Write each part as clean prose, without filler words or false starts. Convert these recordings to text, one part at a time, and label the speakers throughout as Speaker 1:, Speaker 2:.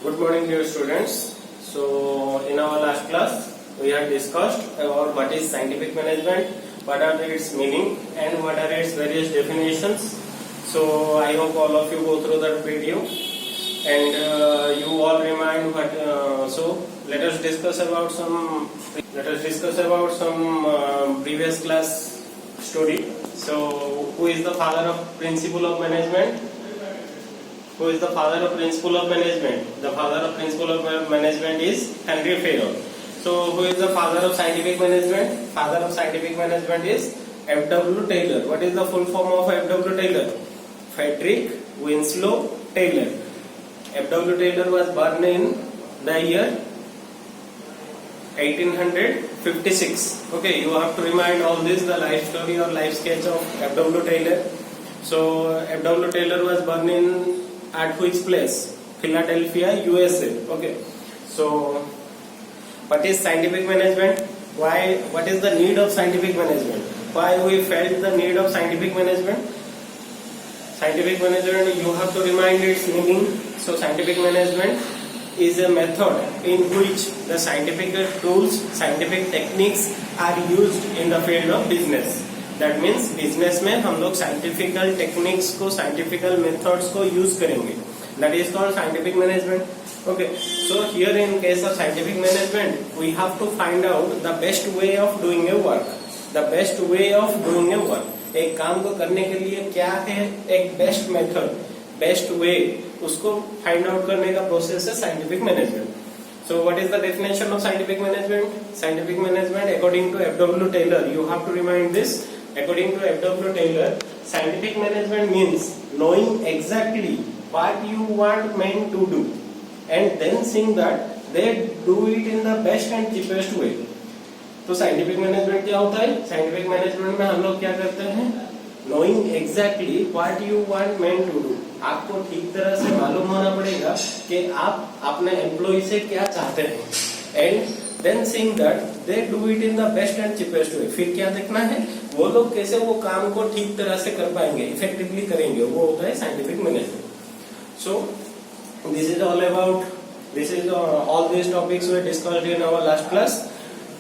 Speaker 1: Good morning, dear students. So, in our last class, we have discussed about what is scientific management, what are its meaning, and what are its various definitions. So, I hope all of you go through that video, and you all remind what. So, let us discuss about some. Previous class story. So, who is the father of principle of management? Who is the father of principle of management? The father of principle of management is Henry Fayol. So, who is the father of scientific management? Father of scientific management is F.W. Taylor. What is the full form of F.W. Taylor? Frederick Winslow Taylor. F.W. Taylor was born in the year 1856. Okay, you have to remind all this, the life story or life sketch of F.W. Taylor. So, F.W. Taylor was born in at which place? Philadelphia, USA. Okay. So, what is scientific management? Why? What is the need of scientific management? Why we felt the need of scientific management? Scientific management, you have to remind its meaning. So, scientific management is a method in which the scientific tools, scientific techniques are used in the field of business. That means business में हम लोग scientifical techniques को scientifical methods को use करेंगे. That is called scientific management. Okay. So here in case of scientific management, we have to find out the best way of doing a work. The best way of doing a work. एक काम को करने के लिए क्या है एक best method, best way, उसको फाइंड आउट करने का प्रोसेस है scientific management. So what is the definition of scientific management? Scientific management according to F.W. Taylor, you have to remind this. According to F.W. Taylor, scientific management means knowing exactly what you want men to do and then seeing that they do it in the best and cheapest way. तो scientific management क्या होता है? Scientific management में हम लोग क्या करते हैं? Knowing exactly what you want men to do. आपको ठीक तरह से मालूम होना पड़ेगा कि आप अपने एम्प्लॉय से क्या चाहते हैं and then seeing that they do it in the best and cheapest way. फिर क्या देखना है? वो लोग कैसे वो काम को ठीक तरह से कर पाएंगे, इफेक्टिवली करेंगे, वो होता है scientific management. So this is all about, this is all these topics we discussed in our last class.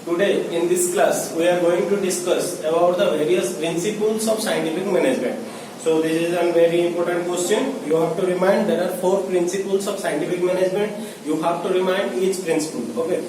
Speaker 1: Today in this class we are going to discuss about the various principles of scientific management. So this is a very important question. You have to remind there are 4 principles of scientific management. You have to remind each principle. Okay.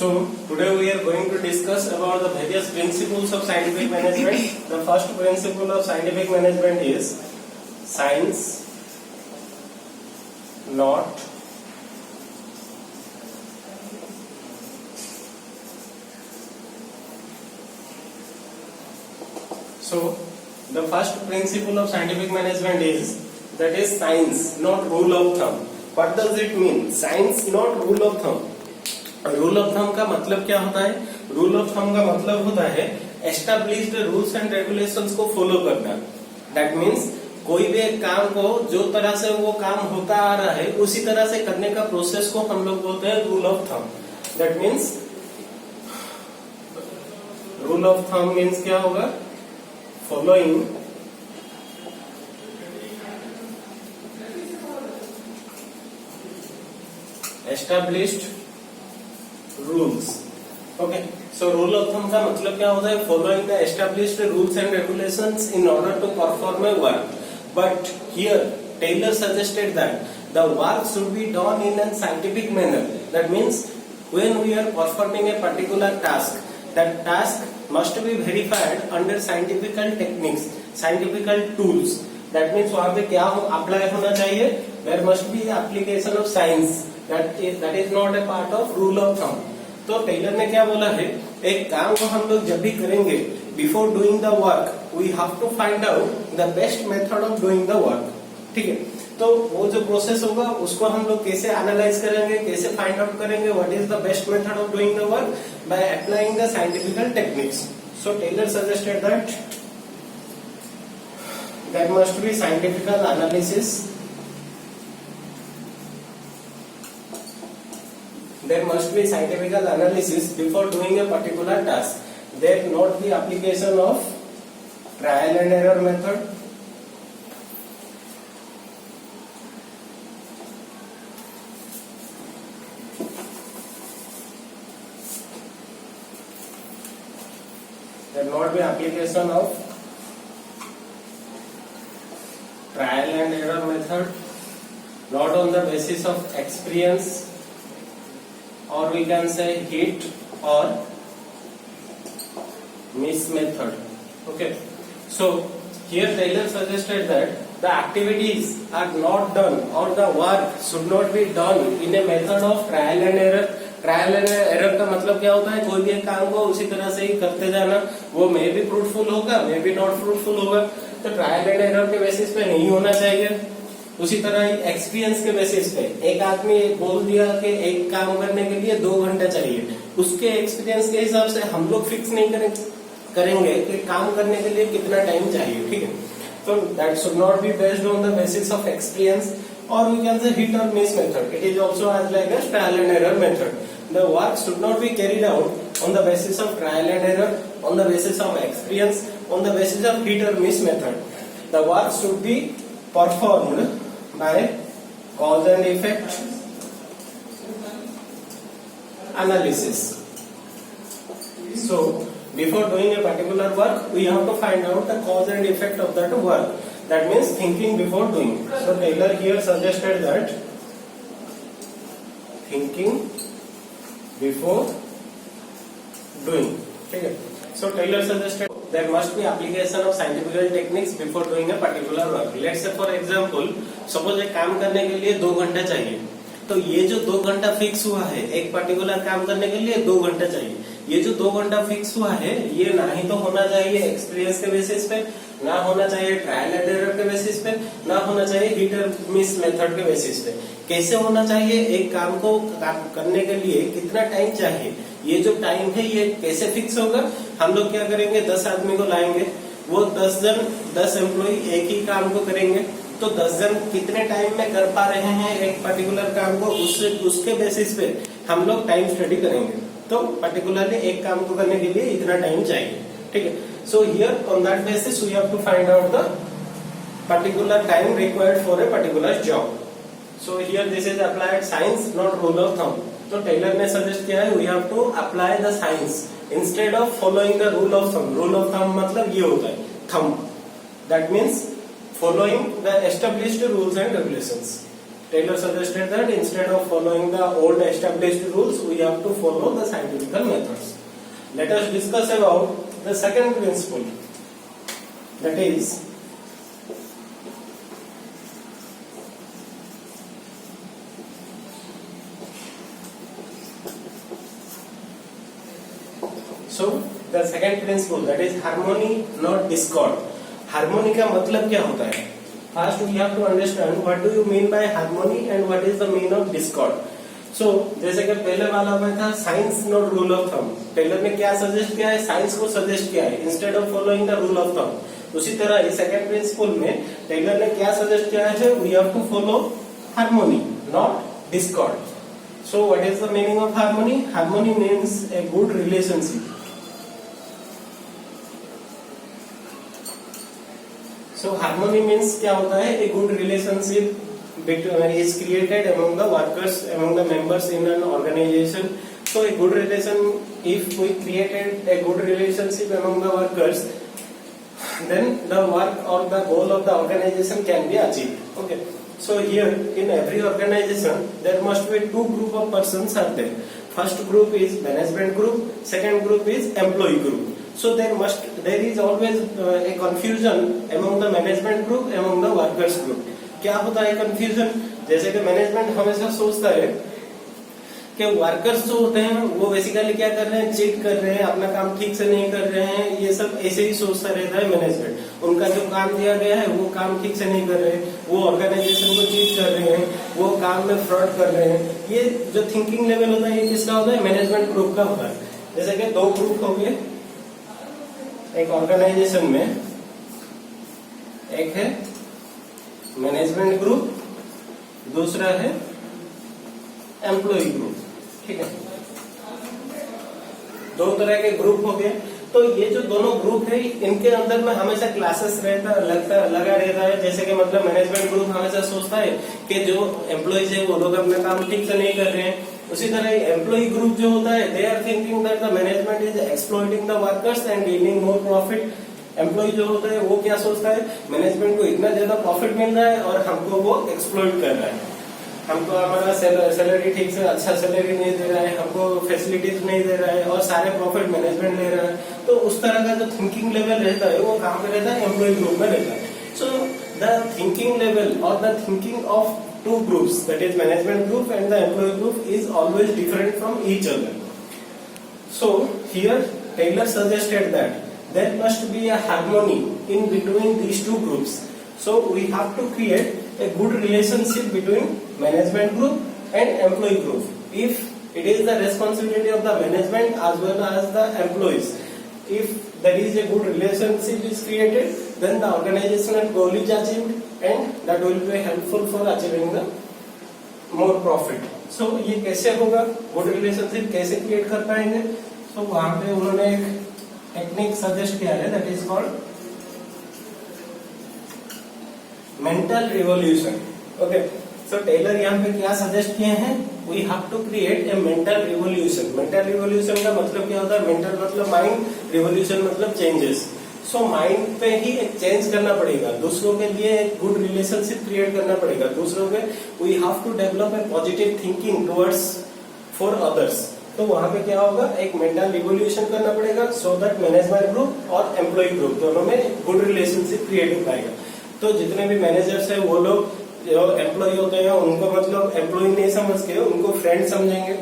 Speaker 1: So today we are going to discuss about the various principles of scientific management. The first principle of scientific management is science not so the first principle of scientific management is that is science not rule of thumb. What does it mean? Science not rule of thumb. Rule of thumb का मतलब क्या होता है? Rule of thumb का मतलब होता है established rules and regulations को फॉलो करना. दैट मीन्स कोई भी एक काम को जो तरह से वो काम होता आ रहा है उसी तरह से करने का प्रोसेस को हम लोग बोलते हैं rule of thumb. That means rule of thumb means क्या होगा? Following established rules. Okay. So rule of thumb का मतलब क्या होता है? Following the established rules and regulations in order to perform a work. But here Taylor suggested that the work should be done in a scientific manner. That means when we are performing a particular task, that task must be verified under scientifical techniques, scientifical tools. That means वहां पे क्या apply होना चाहिए? There must be application of science. that is not a part of rule of thumb. तो Taylor ने क्या बोला है? एक काम को हम लोग जब भी करेंगे, before doing the work we have to find out the best method of doing the work. ठीक है. तो वो जो प्रोसेस होगा उसको हम लोग कैसे एनालाइज करेंगे, कैसे फाइंड आउट करेंगे what is the best method of doing the work by applying the scientifical techniques. So Taylor suggested that there must be scientifical analysis, there must be scientifical analysis before doing a particular task. There not the application of trial and error method, there not be application of trial and error method, not on the basis of experience, or we can say hit or miss method. Okay, so here Taylor suggested that the activities are not done or the work should not be done in a method of trial and error. Trial and error का मतलब क्या होता है, कोई भी एक काम को उसी तरह से ही करते जाना, वो मे भी फ्रूटफुल होगा मे भी नॉट फ्रूटफुल होगा. तो ट्रायल एंड एरर के बेसिस पे नहीं होना चाहिए. उसी तरह ही एक्सपीरियंस के बेसिस पे एक आदमी बोल दिया कि एक काम करने के लिए 2 घंटे चाहिए, उसके एक्सपीरियंस के हिसाब से हम लोग फिक्स नहीं करेंगे कि काम करने के लिए कितना टाइम चाहिए. ठीक है, तो that should not be based on the basis of experience, or we can say hit or miss method. It is also as like a trial and error method. The work should not be carried out on the basis of trial and error, on the basis of experience, on the basis of hit or miss method. The work should be performed by cause and effect analysis. So before doing a particular work, we have to find out the cause and effect of that work. That means thinking before doing. So Taylor here suggested that thinking before doing. Okay. So Taylor suggested there must be application of scientific techniques before doing a particular work. Let's say for example, suppose एक काम करने के लिए 2 घंटा चाहिए, तो ये जो 2 घंटा फिक्स हुआ है एक पर्टिकुलर काम करने के लिए 2 घंटा चाहिए, ये जो 2 घंटा फिक्स हुआ है ये ना ही तो होना चाहिए एक्सपीरियंस के बेसिस पे, ना होना चाहिए ट्रायल एंड एरर के बेसिस पे, ना होना चाहिए हिट और मिस मेथड के बेसिस पे. कैसे होना चाहिए, एक काम को करने के लिए कितना टाइम चाहिए, ये जो टाइम है ये कैसे फिक्स होगा. हम लोग क्या करेंगे, 10 आदमी को लाएंगे, वो 10 एम्प्लॉय एक ही काम को करेंगे, तो 10 जन कितने टाइम में कर पा रहे हैं एक पर्टिकुलर काम को, उसके बेसिस पे हम लोग टाइम स्टडी करेंगे. तो पर्टिकुलरली एक काम को करने के लिए इतना टाइम चाहिए. ठीक है, so here on that basis we have to find out the particular time required for a particular job. So here this is applied science not rule of thumb. तो टेलर ने सजेस्ट किया है we have to apply the science instead of following the rule of thumb. Rule of thumb मतलब ये होता है thumb, that means following the established rules and regulations. Taylor suggested that instead of following the old established rules, we have to follow the scientific methods. Let us discuss about the second principle, that is so the second principle, that is harmony not discord. Harmony का मतलब क्या होता है, first we have to understand what do you mean by harmony and what is the mean of discord. So जैसे कि पहले वाला में था science not rule of thumb. Taylor ने क्या सजेस्ट किया है, साइंस को सजेस्ट किया है instead of following the rule of thumb. उसी तरह सेकंड प्रिंसिपल में टेलर ने क्या सजेस्ट किया है, we have to follow harmony not discord. So what is the meaning of harmony. Harmony means a good relationship. So harmony means क्या होता है, a good relationship is created among the workers, among the members in an organization. So a good relation, if we created a good relationship among the workers, then the work or the goal of the organization can be achieved. Okay. So here in every organization there must be 2 group of persons are there. First group is management group, second group is employee group. So there is always a confusion among the management group, among the workers group. क्या होता है confusion, जैसे कि management हमेशा सोचता है कि workers जो होते हैं वो बेसिकली क्या कर रहे हैं, चीट कर रहे हैं, अपना काम ठीक से नहीं कर रहे हैं, ये सब ऐसे ही सोचता रहता है मैनेजमेंट। उनका जो काम दिया गया है वो काम ठीक से नहीं कर रहे हैं, वो ऑर्गेनाइजेशन को चीट कर रहे हैं, वो काम में फ्रॉड कर रहे हैं। ये जो थिंकिंग लेवल होता है ये किसका होता है, मैनेजमेंट ग्रुप का होता है। जैसे कि दो ग्रुप हो गए एक ऑर्गेनाइजेशन में, एक है मैनेजमेंट ग्रुप, दूसरा है एम्प्लॉय ग्रुप। ठीक है, दो तरह के ग्रुप हो गए। तो ये जो दोनों ग्रुप है इनके अंदर में हमेशा क्लासेस लगा रहता है। जैसे कि मतलब मैनेजमेंट ग्रुप हमेशा सोचता है कि जो एम्प्लॉयज है वो लोग अपना काम ठीक से नहीं कर रहे हैं। उसी तरह एम्प्लॉय ग्रुप जो होता है they are thinking that the management is exploiting the workers and gaining more profit. Employ जो होता है वो क्या सोचता है, मैनेजमेंट को इतना ज्यादा प्रॉफिट मिल रहा है और हमको वो एक्सप्लॉइट कर रहा है, हमको हमारा सैलरी ठीक से अच्छा सैलरी नहीं दे रहा है, हमको फैसिलिटीज नहीं दे रहा है और सारे प्रॉफिट मैनेजमेंट ले रहा है। तो उस तरह का जो थिंकिंग लेवल रहता है वो कहाँ पे रहता है, एम्प्लॉय ग्रुप में रहता है। सो द थिंकिंग लेवल और the thinking of two groups, that is management group and the employee group, is always different from each other. So here Taylor suggested that there must be a harmony in between these two groups. So we have to create a good relationship between management group and employee group. If it is the responsibility of the management as well as the employees, if there is a good relationship is created, then the organizational goal is achieved and that will be helpful for achieving the more profit. So ये कैसे होगा, good relationship कैसे create कर पाएंगे? So वहाँ पे उन्होंने एक टेक्निक सजेस्ट किया है, that is called mental revolution. Okay, so Taylor यहाँ पे क्या सजेस्ट किए हैं, we have to create a mental revolution. mental revolution का मतलब क्या होता है, mental मतलब mind, revolution मतलब changes. सो माइंड पे ही एक चेंज करना पड़ेगा, दूसरों के लिए एक गुड रिलेशनशिप क्रिएट करना पड़ेगा, दूसरों के we have to develop a positive thinking towards for others. तो वहां पे क्या होगा, एक मेंटल रिवोल्यूशन करना पड़ेगा सो दैट मैनेजमेंट ग्रुप और एम्प्लॉय ग्रुप दोनों में गुड रिलेशनशिप क्रिएट हो पाएगा। तो जितने भी मैनेजर्स है वो लोग जो एम्प्लॉय होते हैं उनको मतलब एम्प्लॉय नहीं समझ के उनको फ्रेंड समझेंगे,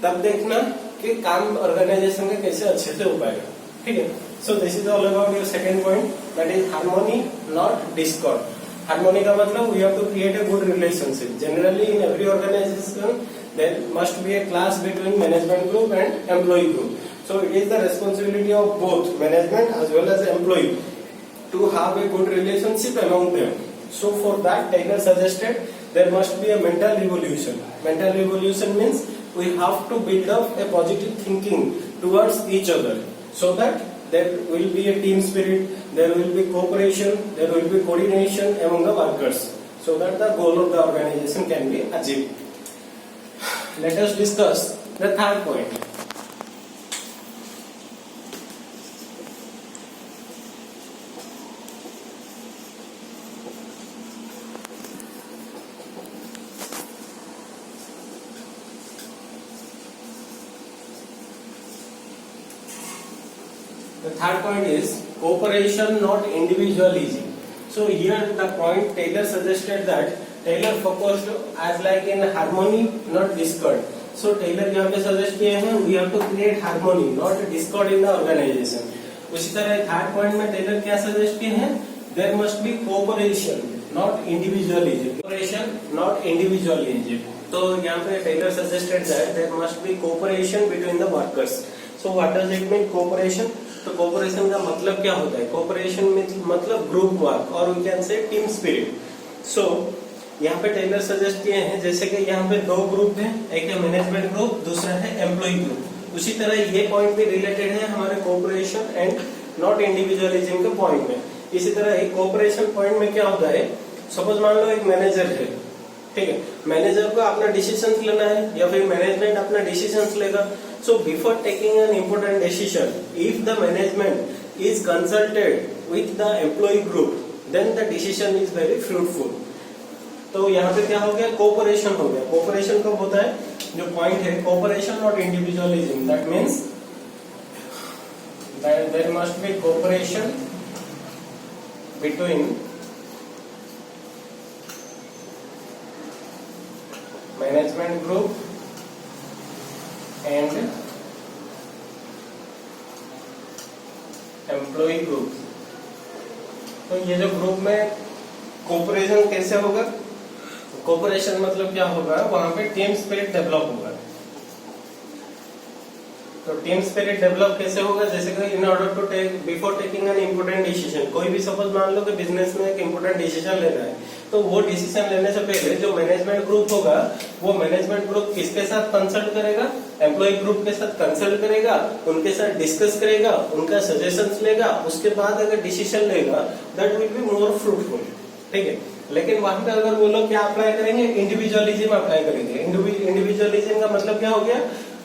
Speaker 1: तब देखना कि काम ऑर्गेनाइजेशन का कैसे अच्छे से हो पाएगा। ठीक है, so this is all about your second point, that is harmony not discord. Harmony का मतलब we have to create a good relationship. Generally in every organization there must be a clash between management group and employee group. So it is the responsibility of both management as well as employee to have a good relationship among them. So for that Taylor suggested there must be a mental revolution. Mental revolution means we have to build up a positive thinking towards each other so that there will be a team spirit, there will be cooperation, there will be coordination among the workers so that the goal of the organization can be achieved. Let us discuss the third point. The third point is cooperation, not individualism. So here the point Taylor suggested that Taylor focused as like in harmony, not discord. So Taylor यहाँ पे suggest किए हैं we have to create harmony, not discord in the organization. उसी तरह third point में Taylor क्या suggest किए हैं, there must be cooperation, not individualism. Cooperation, not individualism. तो यहाँ पे Taylor suggested that there must be cooperation between the workers. So what does it mean cooperation? तो कोऑपरेशन का मतलब क्या होता है, कोऑपरेशन में मतलब ग्रुप वर्क और we can say team spirit. So यहाँ पे टेलर सजेस्ट किए हैं जैसे कि यहाँ पे दो ग्रुप है, एक है मैनेजमेंट ग्रुप, दूसरा है एम्प्लॉय ग्रुप। उसी तरह ये पॉइंट भी रिलेटेड है हमारे कोऑपरेशन एंड नॉट इंडिविजुअलिज्म के पॉइंट में। इसी तरह एक कोऑपरेशन पॉइंट में क्या होता है, सपोज मान लो एक मैनेजर है, ठीक है, मैनेजर को अपना डिसीजन लेना है या फिर मैनेजमेंट अपना डिसीजन लेगा। So before taking an important decision, if the management is consulted with the employee group, then the decision is very fruitful. तो यहाँ पे क्या हो गया, कोऑपरेशन हो गया। कोऑपरेशन कब होता है, जो पॉइंट है cooperation not individualism, that means there must be cooperation between management group and employ group. तो ये जो ग्रुप में कोऑपरेशन कैसे होगा, कोऑपरेशन मतलब क्या होगा, वहां पे टीम स्पिरिट डेवलप होगा। तो टीम स्पिरिट डेवलप कैसे होगा, जैसे कि in order to take before taking an important decision, कोई भी सपोज मान लो कि बिजनेस में एक इम्पोर्टेंट डिसीजन लेना है, तो वो डिसीजन लेने से पहले जो मैनेजमेंट ग्रुप होगा वो मैनेजमेंट ग्रुप किसके साथ कंसल्ट करेगा, एम्प्लॉय ग्रुप के साथ कंसल्ट करेगा, उनके साथ डिस्कस करेगा, उनका सजेशंस लेगा, उसके बाद अगर डिसीजन लेगा that will be more fruitful. ठीक है, लेकिन वहां पे अगर वो लोग क्या अप्लाई करेंगे, इंडिविजुअलिज्म अप्लाई करेंगे। इंडिविजुअलिज्म का मतलब क्या हो गया,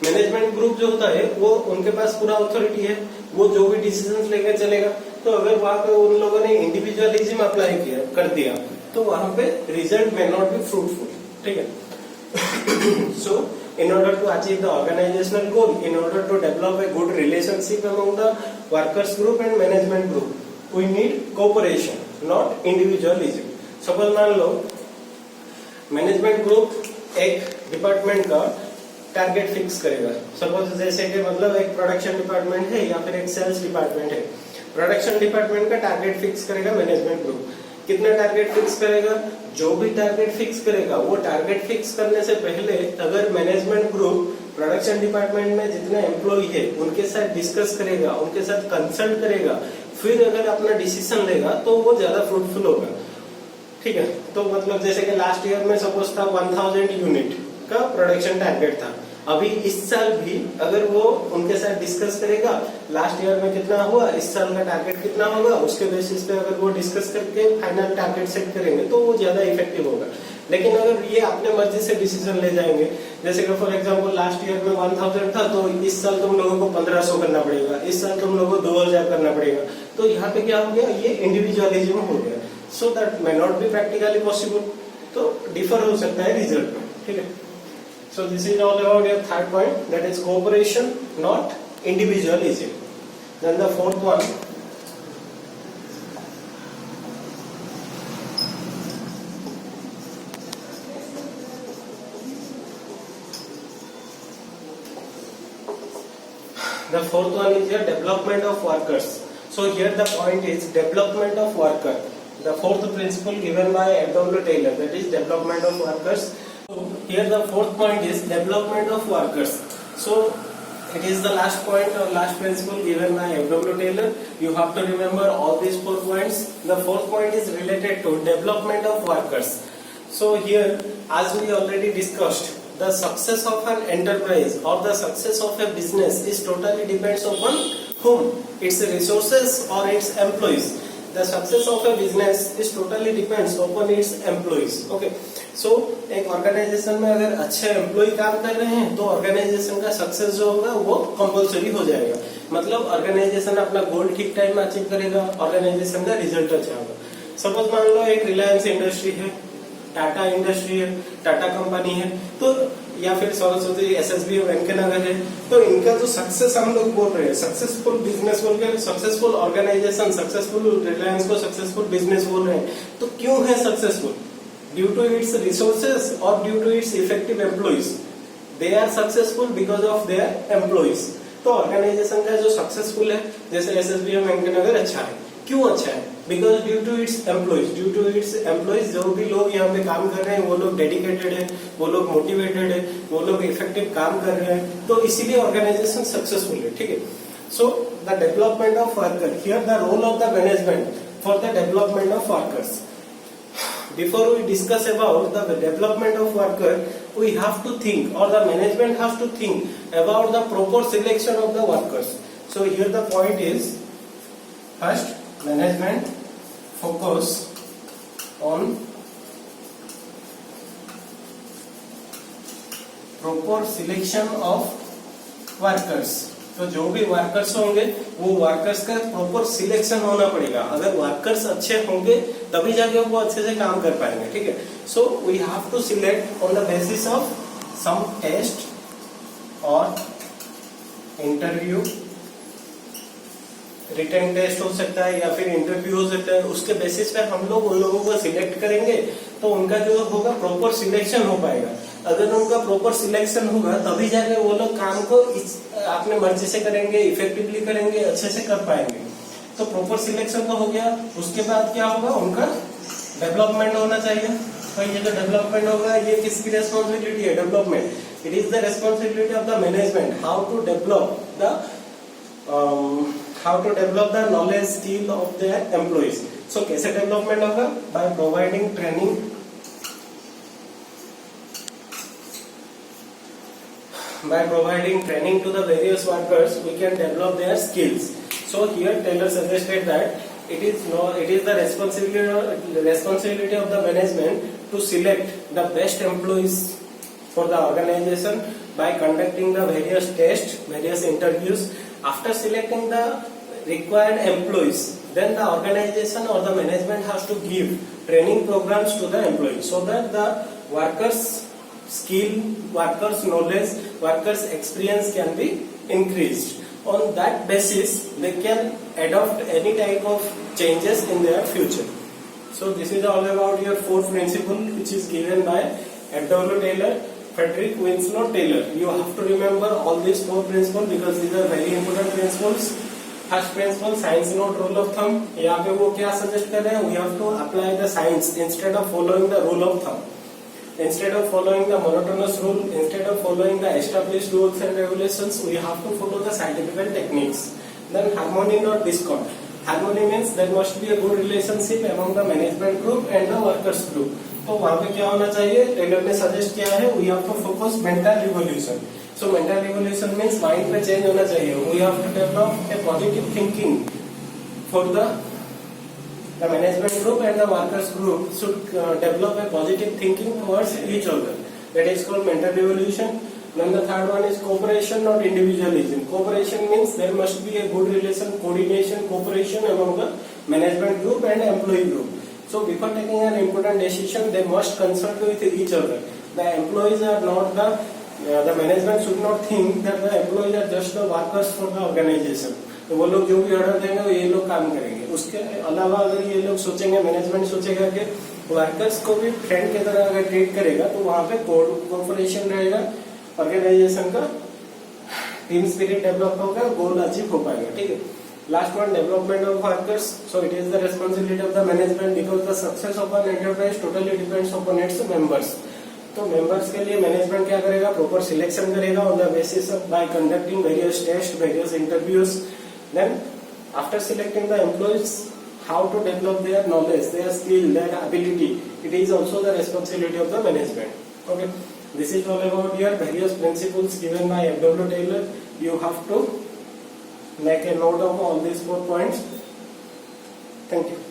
Speaker 1: मैनेजमेंट ग्रुप जो होता है वो उनके पास पूरा अथॉरिटी है, वो जो भी डिसीजन लेकर चलेगा। तो अगर वहां पे उन लोगों ने इंडिविजुअलिज्म अप्लाई किया कर दिया तो वहां पे result may not be fruitful. ठीक है, सो in order to achieve the organizational goal, in order to develop a good relationship among the workers group and management group, we need cooperation, not individualism. Suppose मान लो management group एक department का target fix करेगा। Suppose जैसे कि मतलब एक production department है या फिर एक सेल्स डिपार्टमेंट है, प्रोडक्शन डिपार्टमेंट का टारगेट फिक्स करेगा मैनेजमेंट ग्रुप। कितना टारगेट फिक्स करेगा, जो भी टारगेट फिक्स करेगा वो टारगेट फिक्स करने से पहले अगर मैनेजमेंट ग्रुप प्रोडक्शन डिपार्टमेंट में जितने एम्प्लॉय है उनके साथ डिस्कस करेगा, उनके साथ कंसल्ट करेगा, फिर अगर अपना डिसीजन लेगा तो वो ज्यादा फ्रूटफुल होगा। ठीक है, तो मतलब जैसे कि लास्ट ईयर में सपोज था 1000 यूनिट का प्रोडक्शन टारगेट था, अभी इस साल भी अगर वो उनके साथ डिस्कस करेगा लास्ट ईयर में कितना हुआ, इस साल का टारगेट कितना होगा, उसके बेसिस पे अगर वो डिस्कस करके फाइनल टारगेट सेट करेंगे तो वो ज्यादा इफेक्टिव होगा। लेकिन अगर ये अपने मर्जी से डिसीजन ले जाएंगे, जैसे कि फॉर एग्जांपल लास्ट ईयर में 1000 था तो इस साल तुम लोगों को 1500 करना पड़ेगा, इस साल तुम लोगों को 2000 करना पड़ेगा, तो यहाँ पे क्या हो गया, ये इंडिविजुअलिज्म हो गया। So that may not be practically possible, तो डिफर हो सकता है रिजल्ट में। ठीक है, so this is all about your third point, that is cooperation, not individualism. Then the fourth one, is your development of workers. So here the point is development of worker, the fourth principle given by Abdul Taylor, that is development of workers. So here the fourth point is development of workers. So it is the last point or last principle given by F.W. Taylor. You have to remember all these 4 points. The fourth point is related to development of workers. So here, as we already discussed, the success of an enterprise or the success of a business is totally depends upon whom, its resources or its employees. The success of a business is totally depends upon its employees. Okay. सो एक organisation में अगर अच्छे employ काम कर रहे हैं तो organisation का सक्सेस जो होगा वो कंपलसरी हो जाएगा। मतलब ऑर्गेनाइजेशन अपना गोल ठीक टाइम में अचीव करेगा, ऑर्गेनाइजेशन का रिजल्ट अच्छा होगा। सपोज मान लो एक रिलायंस इंडस्ट्री है, टाटा इंडस्ट्री है, टाटा कंपनी है, तो या फिर सरस्वती एसएसबी वेंकटनगर है, तो इनका जो सक्सेस हम लोग बोल रहे हैं, सक्सेसफुल बिजनेस बोल के, सक्सेसफुल ऑर्गेनाइजेशन, सक्सेसफुल रिलायंस को सक्सेसफुल बिजनेस बोल रहे हैं, तो क्यों है successful? Due to its resources or due to its effective employees, they are successful because of their employees. तो ऑर्गेनाइजेशन का जो सक्सेसफुल है, जैसे एसएसबी वेंकटनगर अच्छा है, क्यों अच्छा है? Because due to its employees, due to its employees, जो भी लोग यहाँ पे काम कर रहे हैं वो लोग डेडिकेटेड है, वो लोग मोटिवेटेड है, वो लोग इफेक्टिव काम कर रहे हैं, तो इसीलिए ऑर्गेनाइजेशन सक्सेसफुल है। ठीक है, so the development of worker, here the role of the management for the development of workers. Before we discuss about the development of worker, we have to think, or the management has to think about the proper selection of the workers. So here the point is, first, management focus on proper selection of workers. तो जो भी workers होंगे वो workers का proper selection होना पड़ेगा। अगर workers अच्छे होंगे तभी जाके वो अच्छे से काम कर पाएंगे। ठीक है, so we have to select on the basis of some test और इंटरव्यू, रिटन टेस्ट हो सकता है या फिर इंटरव्यू हो सकता है, उसके बेसिस पे हम लोग उन लोगों को सिलेक्ट करेंगे तो उनका जो होगा प्रॉपर सिलेक्शन हो पाएगा। अगर उनका प्रॉपर सिलेक्शन होगा तभी जाके वो लोग काम को अपने मर्जी से करेंगे, इफेक्टिवली करेंगे, अच्छे से कर पाएंगे। तो प्रॉपर सिलेक्शन तो हो गया, उसके बाद क्या होगा, उनका डेवलपमेंट होना चाहिए। तो ये जो डेवलपमेंट होगा ये किसकी रेस्पॉन्सिबिलिटी है, development. It is the responsibility of the management how to develop the knowledge skill of the employees. So कैसे डेवलपमेंट होगा, by providing training, by providing training to the various workers we can develop their skills. So here Taylor suggested that it is the responsibility of the management to select the best employees for the organization by conducting the various tests, various interviews. After selecting the required employees, then the organization or the management has to give training programs to the employees so that the workers skill, workers knowledge, workers experience can be increased. On that basis they can adopt any type of changes in their future. So this is all about your fourth principle which is given by F.W. Taylor, Frederick Winslow Taylor. You have to remember all these four principles because these are very important principles. First principle, science note rule of thumb. यहाँ पे वो क्या suggest कर रहे हैं, we have to apply the science instead of following the rule of thumb. Instead of following the monotonous rule, instead of following the established rules and regulations, we have to follow the scientific techniques. Then harmony not discord. Harmony means there must be a good relationship among the management group and the workers group. तो वहाँ पे क्या होना चाहिए, Taylor ने suggest किया है, we have to focus mental revolution. So mental revolution means mind पे change होना चाहिए. We have to develop a positive thinking for the management group and the workers group should develop a positive thinking towards each other. That is called mental revolution. Then the third one is cooperation, not individualism. Cooperation means there must be a good relation, coordination, cooperation among the management group and employee group. So before taking an important decision, they must consult with each other. The employees are not the management should not think that the employees are just the workers for the organization. तो वो लोग जो भी order देंगे वो ये लोग काम करेंगे। उसके अलावा अगर ये लोग सोचेंगे, मैनेजमेंट सोचेगा कि वर्कर्स को भी फ्रेंड की तरह अगर ट्रीट करेगा तो वहाँ पे कोऑपरेशन रहेगा, ऑर्गेनाइजेशन का टीम स्पिरिट डेवलप होगा, गोल अचीव हो पाएगा। ठीक है। Last one, development of workers. So it is the responsibility of the management because the success of an enterprise totally depends upon its members. तो members के लिए management क्या करेगा, प्रॉपर सिलेक्शन करेगा on the basis of by conducting various test, various interviews. Then after selecting the employees, how to develop their knowledge, their skill, their ability, it is also the responsibility of the management. Okay, this is all about your various principles given by F.W. Taylor. You have to make a note of all these 4 points. Thank you.